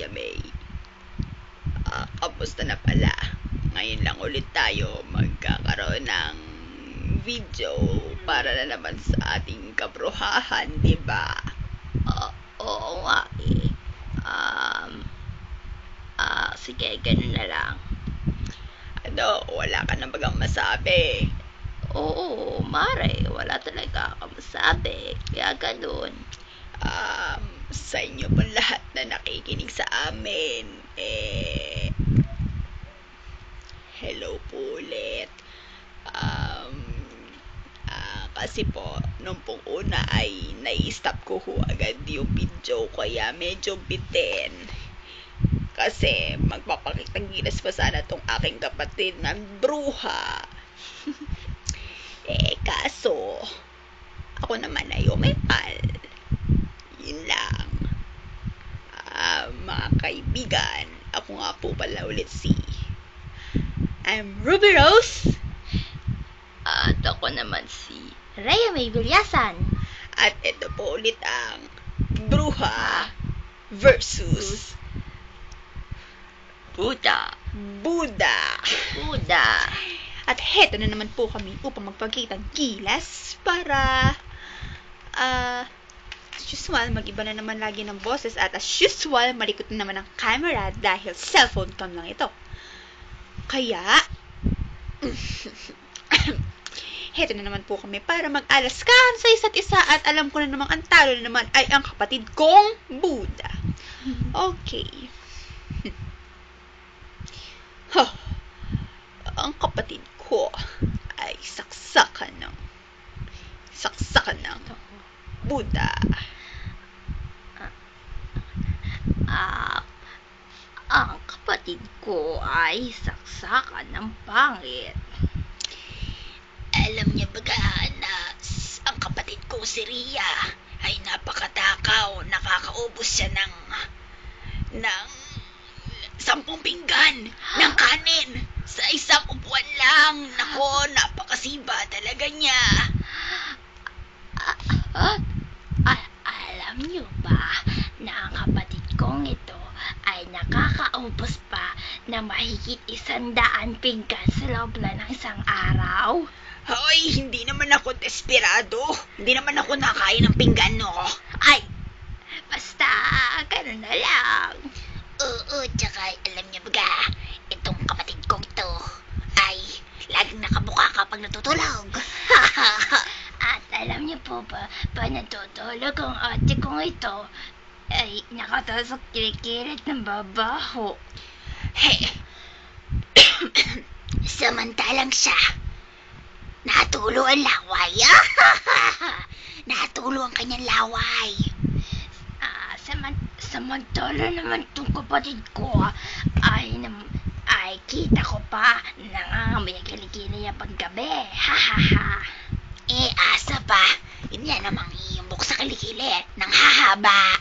Kuya May. Kamusta na pala? Ngayon lang ulit tayo magkakaroon ng video para na naman sa ating kabruhahan, di ba? Oo nga eh. Sige, ganun na lang. Ano, wala ka na bagang masabi? Oo, mare, wala talaga akong masabi. Kaya ganun. Sa inyo pong lahat na nakikinig sa amin, hello po ulit. Kasi po, nung pong una ay nai-stop ko agad yung video, kaya medyo bitin. Kasi magpapakitang gilas pa sana tong aking kapatid na bruha. Kaso, ako naman ay umepal. Yun lang. Mga kaibigan, ako nga po pala ulit I'm Ruby Rose. At ako naman si Rhea May Vilyasan. At ito po ulit ang Bruha versus Buddha. At heto na naman po kami upang magpagkitang gilas para as usual, mag-iba na naman lagi ng boses at as usual, malikot na naman ang camera dahil cellphone cam lang ito. Kaya, heto na naman po kami para mag-alaskahan sa isa't isa at alam ko na namang ang talo na naman ay ang kapatid kong Buddha. Okay. Ang kapatid ko ay saksakan ng Buddha. Ang kapatid ko ay saksakan ng pangit. Alam niya baga na ang kapatid ko si Rhea ay napakatakaw, nakakaubos siya ng 10 pinggan ng kanin sa isang upuan lang. Nako, napakasiba talaga niya. Alam niyo ba na ang kapatid kong ito ay nakakaubos pa na mahigit 100 pinggan sa loob lang ng isang araw? Hoy, hindi naman ako desperado. Hindi naman ako nakain ng pinggan, no? Ay, basta, ganun na lang. Oo, tsaka alam niya baga, itong kapatid kong ito ay laging nakabuka kapag natutulog. At alam niyo po ba, pag natutulog ang ate kong ito, ay nakatasok kilikilit ng babaho. Samantalang siya, natulo ang laway. Natulo ang kanyang laway. Samantala naman itong kapatid ko ay kita ko pa nangangamoy ang kilikili niya paggabi. Asa pa? Hindi namang iumbok sa kilikili ng hahaba.